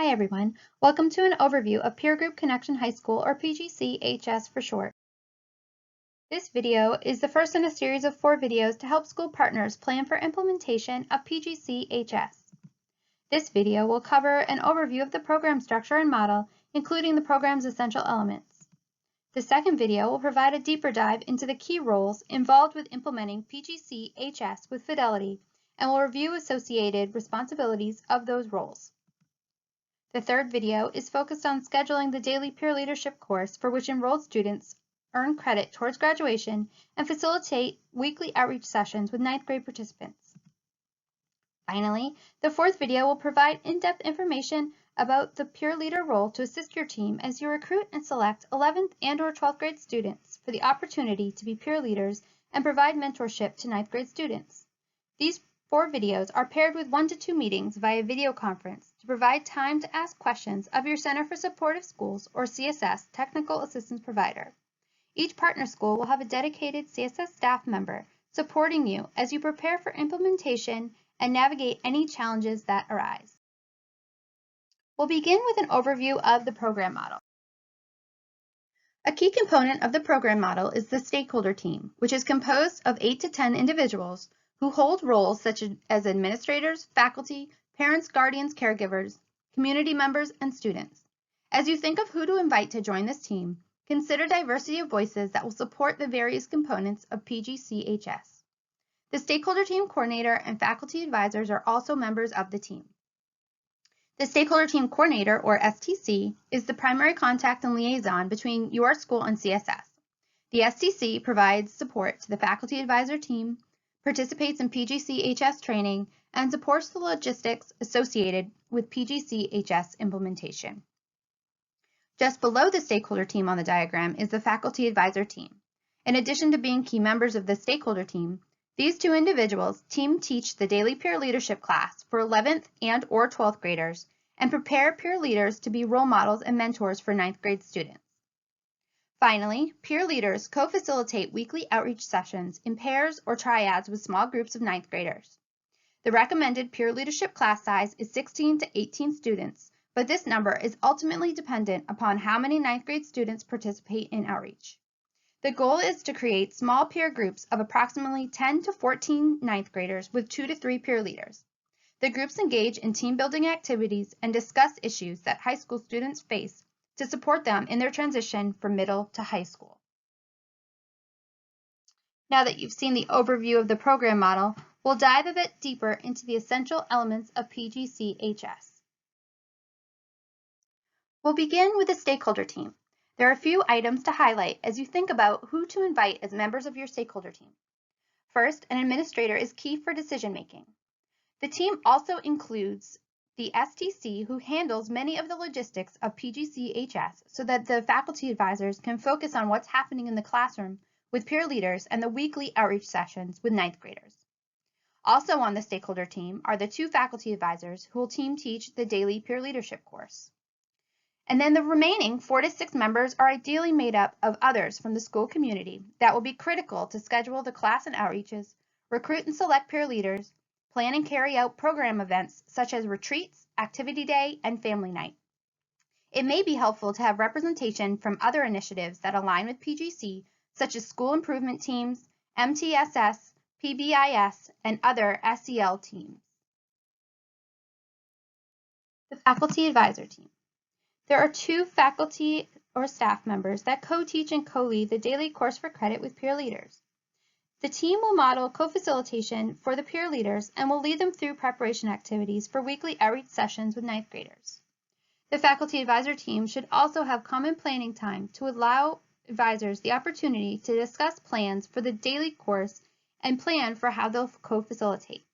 Hi everyone, welcome to an overview of Peer Group Connection High School, or PGC-HS for short. This video is the first in a series of 4 videos to help school partners plan for implementation of PGC-HS. This video will cover an overview of the program structure and model, including the program's essential elements. The second video will provide a deeper dive into the key roles involved with implementing PGC-HS with fidelity and will review associated responsibilities of those roles. The third video is focused on scheduling the daily peer leadership course for which enrolled students earn credit towards graduation and facilitate weekly outreach sessions with 9th grade participants. Finally, the fourth video will provide in-depth information about the peer leader role to assist your team as you recruit and select 11th and/or 12th grade students for the opportunity to be peer leaders and provide mentorship to 9th grade students. These 4 videos are paired with 1 to 2 meetings via video conference to provide time to ask questions of your Center for Supportive Schools, or CSS, technical assistance provider. Each partner school will have a dedicated CSS staff member supporting you as you prepare for implementation and navigate any challenges that arise. We'll begin with an overview of the program model. A key component of the program model is the Stakeholder Team, which is composed of 8 to 10 individuals who hold roles such as administrators, faculty, parents, guardians, caregivers, community members, and students. As you think of who to invite to join this team, consider diversity of voices that will support the various components of PGC-HS. The Stakeholder Team Coordinator and faculty advisors are also members of the team. The Stakeholder Team Coordinator, or STC, is the primary contact and liaison between your school and CSS. The STC provides support to the faculty advisor team, participates in PGC-HS training, and supports the logistics associated with PGC-HS implementation. Just below the stakeholder team on the diagram is the faculty advisor team. In addition to being key members of the stakeholder team, these 2 individuals teach the daily peer leadership class for 11th and/or 12th graders and prepare peer leaders to be role models and mentors for 9th grade students. Finally, peer leaders co-facilitate weekly outreach sessions in pairs or triads with small groups of 9th graders. The recommended peer leadership class size is 16 to 18 students, but this number is ultimately dependent upon how many 9th grade students participate in outreach. The goal is to create small peer groups of approximately 10 to 14 9th graders with 2 to 3 peer leaders. The groups engage in team building activities and discuss issues that high school students face to support them in their transition from middle to high school. Now that you've seen the overview of the program model, we'll dive a bit deeper into the essential elements of PGC-HS. We'll begin with the stakeholder team. There are a few items to highlight as you think about who to invite as members of your stakeholder team. First, an administrator is key for decision making. The team also includes the STC, who handles many of the logistics of PGC-HS so that the faculty advisors can focus on what's happening in the classroom with peer leaders and the weekly outreach sessions with 9th graders. Also on the stakeholder team are the 2 faculty advisors who will teach the daily peer leadership course. And then the remaining 4 to 6 members are ideally made up of others from the school community that will be critical to schedule the class and outreaches, recruit and select peer leaders, plan and carry out program events such as retreats, activity day, and family night. It may be helpful to have representation from other initiatives that align with PGC, such as school improvement teams, MTSS, PBIS, and other SEL teams. The faculty advisor team. There are 2 faculty or staff members that co-teach and co-lead the daily course for credit with peer leaders. The team will model co-facilitation for the peer leaders and will lead them through preparation activities for weekly outreach sessions with 9th graders. The faculty advisor team should also have common planning time to allow advisors the opportunity to discuss plans for the daily course and plan for how they'll co-facilitate.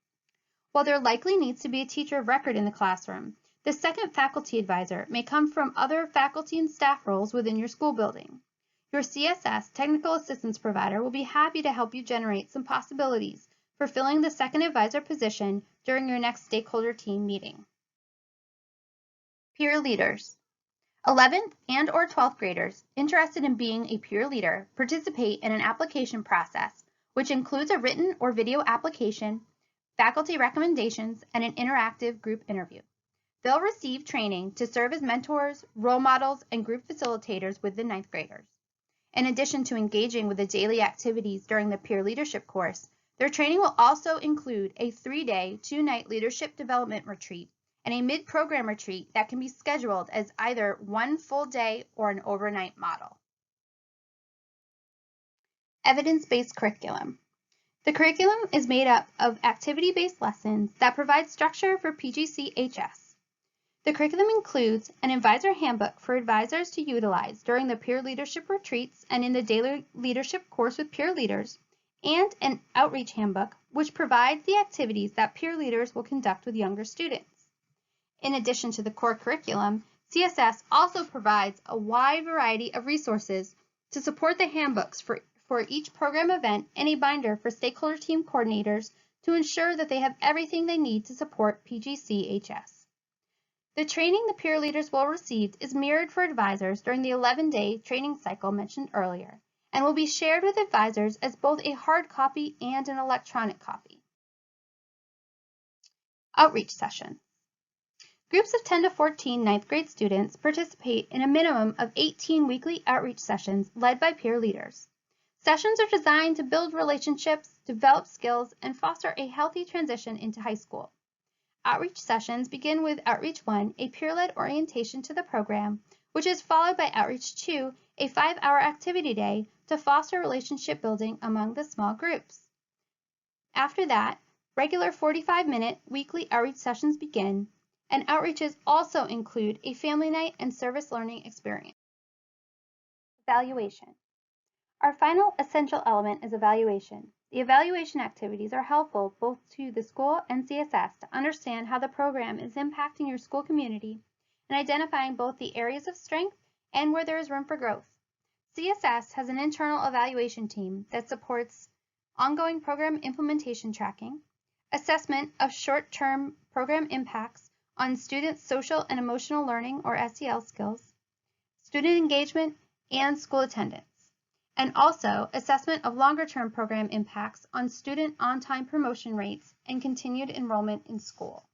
While there likely needs to be a teacher of record in the classroom, the second faculty advisor may come from other faculty and staff roles within your school building. Your CSS technical assistance provider will be happy to help you generate some possibilities for filling the second advisor position during your next stakeholder team meeting. Peer leaders. 11th and/or 12th graders interested in being a peer leader participate in an application process, which includes a written or video application, faculty recommendations, and an interactive group interview. They'll receive training to serve as mentors, role models, and group facilitators with the 9th graders. In addition to engaging with the daily activities during the peer leadership course, their training will also include a 3-day, 2-night leadership development retreat and a mid-program retreat that can be scheduled as either one full day or an overnight model. Evidence-based curriculum. The curriculum is made up of activity-based lessons that provide structure for PGC-HS. The curriculum includes an advisor handbook for advisors to utilize during the peer leadership retreats and in the daily leadership course with peer leaders, and an outreach handbook which provides the activities that peer leaders will conduct with younger students. In addition to the core curriculum, CSS also provides a wide variety of resources to support the handbooks for each program event and a binder for stakeholder team coordinators to ensure that they have everything they need to support PGC-HS. The training the peer leaders will receive is mirrored for advisors during the 11-day training cycle mentioned earlier and will be shared with advisors as both a hard copy and an electronic copy. Outreach session. Groups of 10 to 14 9th grade students participate in a minimum of 18 weekly outreach sessions led by peer leaders. Sessions are designed to build relationships, develop skills, and foster a healthy transition into high school. Outreach sessions begin with Outreach 1, a peer-led orientation to the program, which is followed by Outreach 2, a 5-hour activity day to foster relationship building among the small groups. After that, regular 45-minute weekly outreach sessions begin, and outreaches also include a family night and service learning experience. Evaluation. Our final essential element is evaluation. The evaluation activities are helpful both to the school and CSS to understand how the program is impacting your school community and identifying both the areas of strength and where there is room for growth. CSS has an internal evaluation team that supports ongoing program implementation tracking, assessment of short-term program impacts on students' social and emotional learning or SEL skills, student engagement, and school attendance, and also assessment of longer-term program impacts on student on-time promotion rates and continued enrollment in school.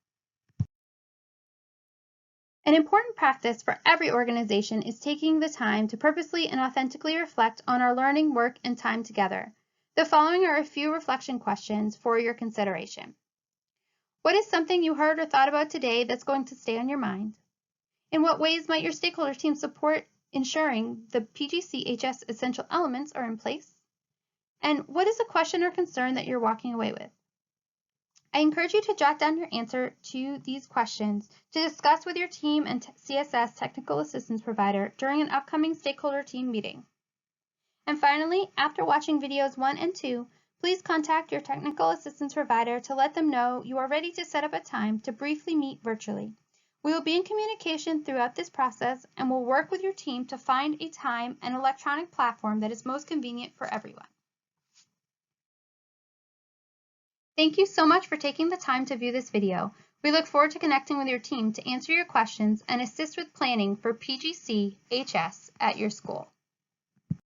An important practice for every organization is taking the time to purposely and authentically reflect on our learning, work, and time together. The following are a few reflection questions for your consideration. What is something you heard or thought about today that's going to stay on your mind? In what ways might your stakeholder team support ensuring the PGC-HS essential elements are in place? And what is a question or concern that you're walking away with? I encourage you to jot down your answer to these questions to discuss with your team and CSS technical assistance provider during an upcoming stakeholder team meeting. And finally, after watching videos 1 and 2, please contact your technical assistance provider to let them know you are ready to set up a time to briefly meet virtually. We will be in communication throughout this process and will work with your team to find a time and electronic platform that is most convenient for everyone. Thank you so much for taking the time to view this video. We look forward to connecting with your team to answer your questions and assist with planning for PGC-HS at your school.